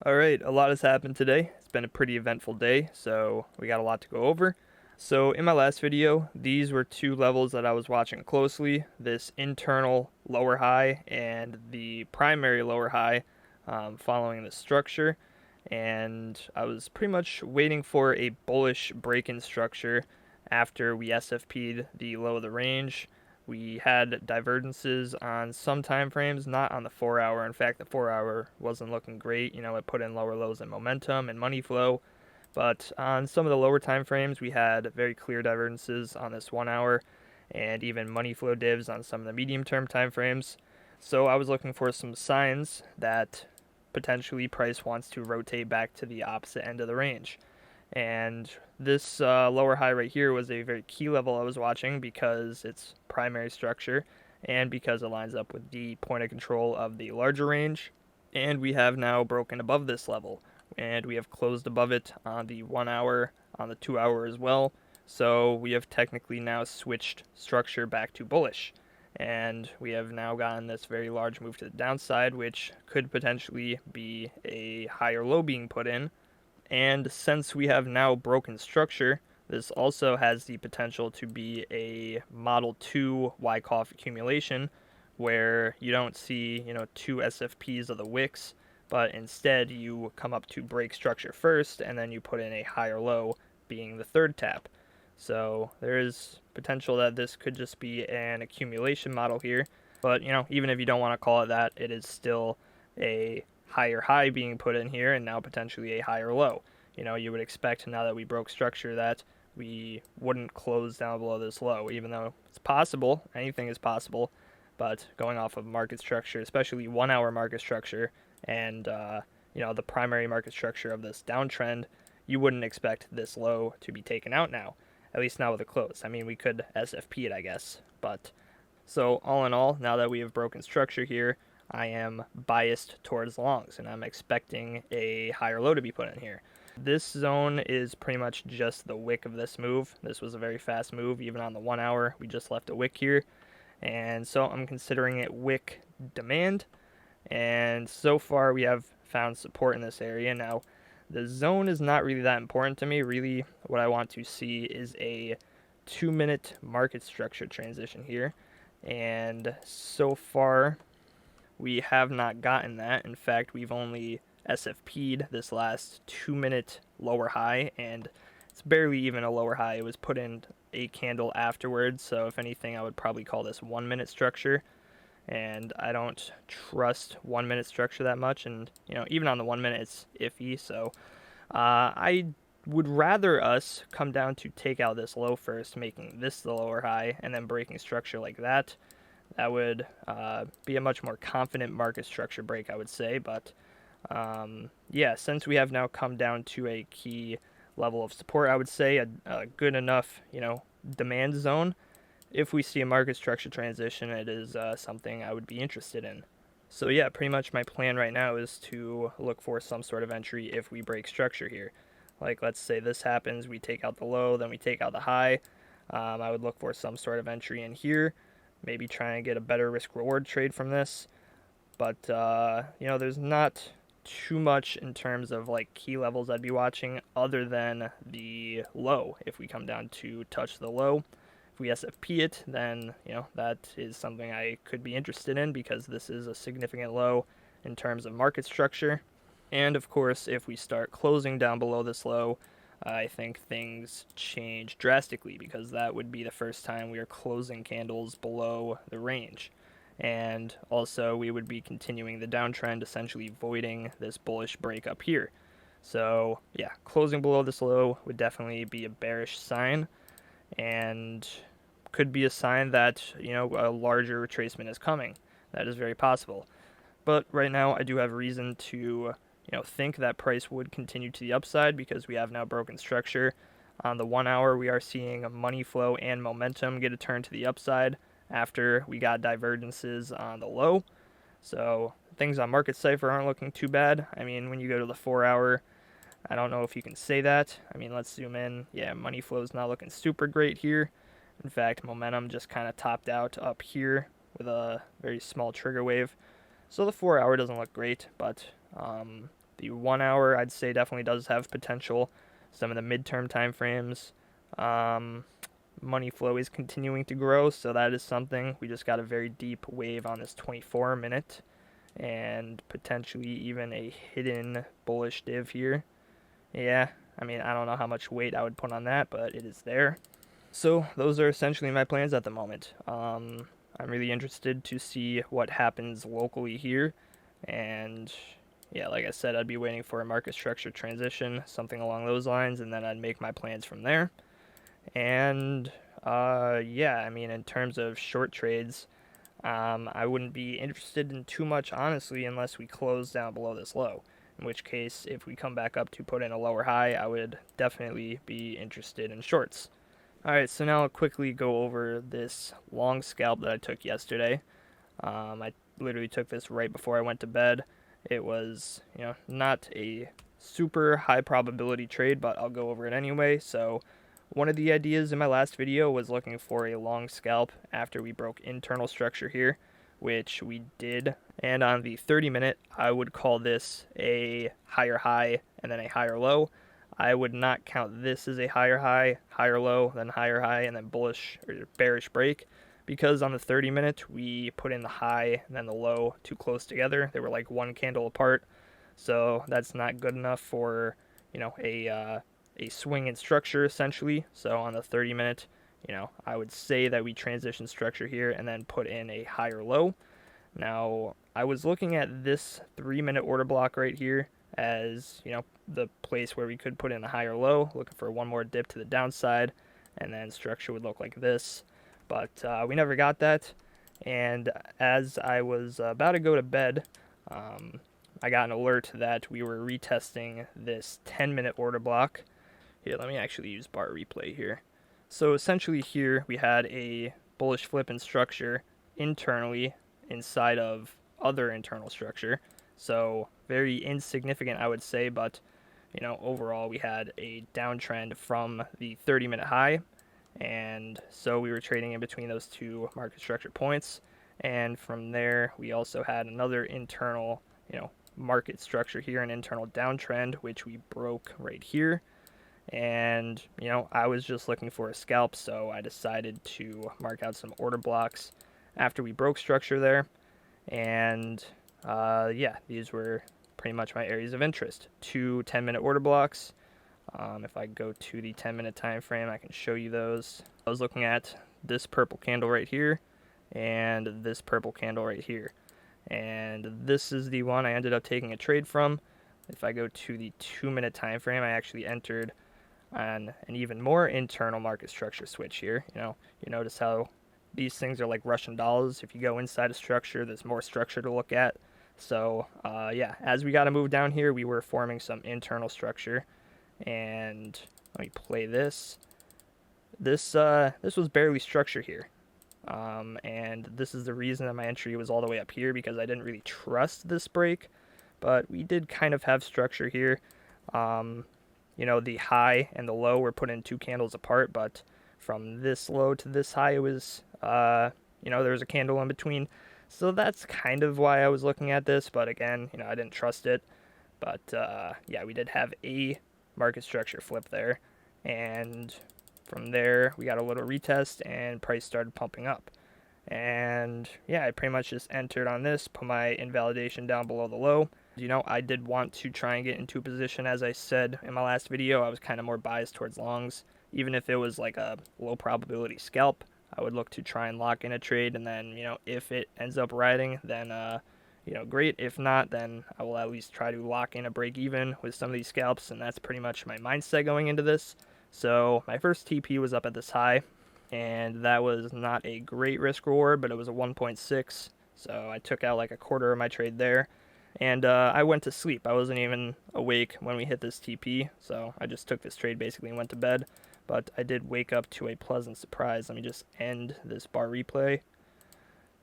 All right, a lot has happened today. It's been a pretty eventful day, so we got a lot to go over. So in my last video, these were two levels that I was watching closely, this internal lower high and the primary lower high following the structure. And I was pretty much waiting for a bullish break-in structure after we SFP'd the low of the range. We had divergences on some time frames, not on the 4 hour. In fact, the 4 hour wasn't looking great. It put in lower lows in momentum and money flow. But on some of the lower time frames, we had very clear divergences on this 1 hour and even money flow divs on some of the medium term time frames. So I was looking for some signs that potentially price wants to rotate back to the opposite end of the range. And this lower high right here was a very key level I was watching because it's primary structure and because it lines up with the point of control of the larger range. And we have now broken above this level and we have closed above it on the 1 hour, on the 2 hour as well. So we have technically now switched structure back to bullish. And we have now gotten this very large move to the downside, which could potentially be a higher low being put in. And since we have now broken structure, this also has the potential to be a Model 2 Wyckoff accumulation where you don't see, two SFPs of the wicks, but instead you come up to break structure first and then you put in a higher low being the third tap. So there is potential that this could just be an accumulation model here. But, even if you don't want to call it that, it is still a higher high being put in here and now potentially a higher low. You would expect now that we broke structure that we wouldn't close down below this low, even though it's possible, anything is possible. But going off of market structure, especially 1 hour market structure and, the primary market structure of this downtrend, you wouldn't expect this low to be taken out now, at least not with a close. I mean, we could SFP it, I guess. But so all in all, now that we have broken structure here, I am biased towards longs, and I'm expecting a higher low to be put in here. This zone is pretty much just the wick of this move. This was a very fast move, even on the 1 hour. We just left a wick here, and so I'm considering it wick demand. And so far, we have found support in this area. Now, the zone is not really that important to me. Really, what I want to see is a 2-minute market structure transition here. And so far, we have not gotten that. In fact, we've only SFP'd this last 2-minute lower high, and it's barely even a lower high. It was put in a candle afterwards, so if anything, I would probably call this 1-minute structure. And I don't trust 1-minute structure that much, and even on the 1 minute, it's iffy. So I would rather us come down to take out this low first, making this the lower high, and then breaking structure like that. That would be a much more confident market structure break, I would say. But yeah, since we have now come down to a key level of support, I would say a good enough, demand zone. If we see a market structure transition, it is something I would be interested in. So yeah, pretty much my plan right now is to look for some sort of entry if we break structure here. Like, let's say this happens, we take out the low, then we take out the high. I would look for some sort of entry in here, maybe try and get a better risk-reward trade from this. But, there's not too much in terms of, key levels I'd be watching other than the low. If we come down to touch the low, if we SFP it, then, that is something I could be interested in because this is a significant low in terms of market structure. And, of course, if we start closing down below this low, I think things change drastically because that would be the first time we are closing candles below the range. And also, we would be continuing the downtrend, essentially voiding this bullish break up here. So, yeah, closing below this low would definitely be a bearish sign and could be a sign that, a larger retracement is coming. That is very possible. But right now, I do have reason to think that price would continue to the upside because we have now broken structure. On the 1 hour, we are seeing money flow and momentum get a turn to the upside after we got divergences on the low. So things on Market Cipher aren't looking too bad. I mean, when you go to the 4 hour, I don't know if you can say that. I mean, let's zoom in. Yeah, money flow is not looking super great here. In fact, momentum just kind of topped out up here with a very small trigger wave. So the 4 hour doesn't look great, but The 1 hour, I'd say, definitely does have potential. Some of the midterm time frames, money flow is continuing to grow, so that is something. We just got a very deep wave on this 24-minute, and potentially even a hidden bullish div here. Yeah, I mean, I don't know how much weight I would put on that, but it is there. So those are essentially my plans at the moment. I'm really interested to see what happens locally here, and yeah, like I said, I'd be waiting for a market structure transition, something along those lines, and then I'd make my plans from there. And yeah, I mean, in terms of short trades, I wouldn't be interested in too much, honestly, unless we close down below this low. In which case, if we come back up to put in a lower high, I would definitely be interested in shorts. Alright, so now I'll quickly go over this long scalp that I took yesterday. I literally took this right before I went to bed. It was, not a super high probability trade, but I'll go over it anyway. So one of the ideas in my last video was looking for a long scalp after we broke internal structure here, which we did. And on the 30-minute, I would call this a higher high and then a higher low. I would not count this as a higher high, higher low, then higher high, and then bullish or bearish break, because on the 30-minute, we put in the high and then the low too close together. They were like one candle apart, so that's not good enough for, a swing in structure, essentially. So on the 30-minute, I would say that we transition structure here and then put in a higher low. Now, I was looking at this 3-minute order block right here as, the place where we could put in a higher low, looking for one more dip to the downside, and then structure would look like this. But we never got that, and as I was about to go to bed, I got an alert that we were retesting this 10-minute order block. Here, let me actually use bar replay here. So essentially here we had a bullish flip in structure internally inside of other internal structure. So very insignificant, I would say, but overall we had a downtrend from the 30-minute high, and so we were trading in between those two market structure points. And from there we also had another internal, market structure here, an internal downtrend, which we broke right here. And I was just looking for a scalp, so I decided to mark out some order blocks after we broke structure there. And yeah, these were pretty much my areas of interest. 2 10-minute order blocks. If I go to the 10-minute time frame, I can show you those. I was looking at this purple candle right here and this purple candle right here, and this is the one I ended up taking a trade from. If I go to the 2-minute time frame, I actually entered on an even more internal market structure switch here. You notice how these things are like Russian dolls. If you go inside a structure, there's more structure to look at. So yeah, as we got to move down here, we were forming some internal structure. And let me play this. This was barely structure here. And this is the reason that my entry was all the way up here, because I didn't really trust this break. But we did kind of have structure here. The high and the low were put in 2 candles apart, but from this low to this high, it was, there was a candle in between. So that's kind of why I was looking at this, but again, I didn't trust it. But yeah, we did have a market structure flip there, and from there we got a little retest and price started pumping up. And yeah, I pretty much just entered on this, put my invalidation down below the low. I did want to try and get into a position. As I said in my last video, I was kind of more biased towards longs. Even if it was like a low probability scalp, I would look to try and lock in a trade, and then if it ends up riding, then great. If not, then I will at least try to lock in a break even with some of these scalps, and that's pretty much my mindset going into this. So my first TP was up at this high, and that was not a great risk reward, but it was a 1.6, so I took out like a quarter of my trade there. And I went to sleep. I wasn't even awake when we hit this TP, so I just took this trade basically and went to bed. But I did wake up to a pleasant surprise. Let me just end this bar replay.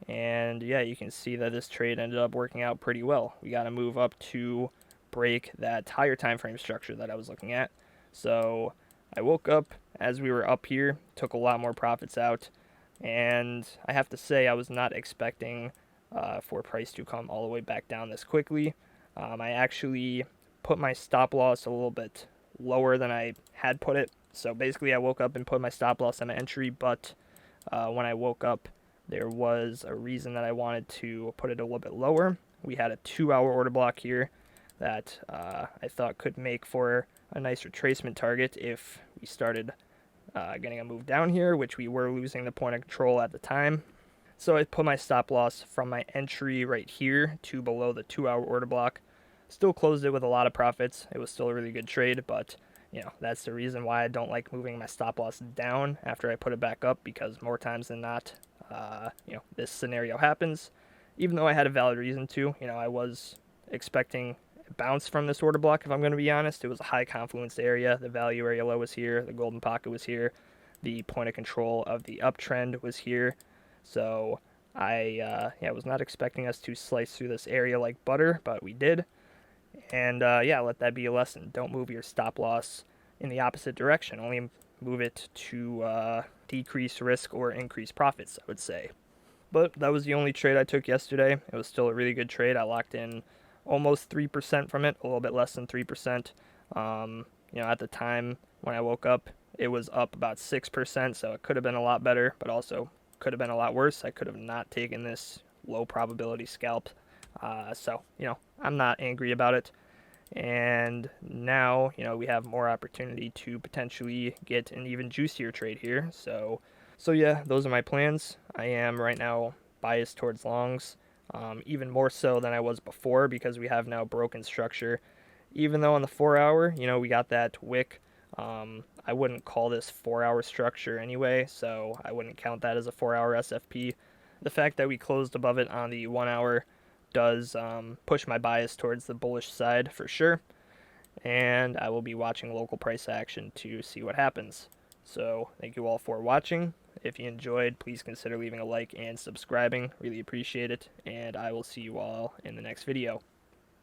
And yeah, you can see that this trade ended up working out pretty well. We got to move up to break that higher time frame structure that I was looking at. So I woke up as we were up here, took a lot more profits out, and I have to say I was not expecting for price to come all the way back down this quickly. I actually put my stop loss a little bit lower than I had put it. So basically I woke up and put my stop loss on my entry, but when I woke up, there was a reason that I wanted to put it a little bit lower. We had a 2-hour order block here that I thought could make for a nice retracement target if we started getting a move down here, which we were losing the point of control at the time. So I put my stop loss from my entry right here to below the 2-hour order block. Still closed it with a lot of profits. It was still a really good trade, but that's the reason why I don't like moving my stop loss down after I put it back up, because more times than not, this scenario happens. Even though I had a valid reason to, I was expecting a bounce from this order block, if I'm going to be honest. It was a high confluence area. The value area low was here. The golden pocket was here. The point of control of the uptrend was here. So I was not expecting us to slice through this area like butter, but we did. And let that be a lesson. Don't move your stop loss in the opposite direction. Only move it to decrease risk or increase profits, I would say. But that was the only trade I took yesterday. It was still a really good trade. I locked in almost 3% from it, a little bit less than 3%. At the time when I woke up, it was up about 6%, so it could have been a lot better, but also could have been a lot worse. I could have not taken this low probability scalp. I'm not angry about it. And now, we have more opportunity to potentially get an even juicier trade here. So yeah, those are my plans. I am right now biased towards longs, even more so than I was before, because we have now broken structure. Even though on the 4-hour, we got that wick. I wouldn't call this 4-hour structure anyway, so I wouldn't count that as a 4-hour SFP. The fact that we closed above it on the 1-hour does push my bias towards the bullish side for sure, and I will be watching local price action to see what happens. So thank you all for watching. If you enjoyed, please consider leaving a like and subscribing. Really appreciate it, and I will see you all in the next video.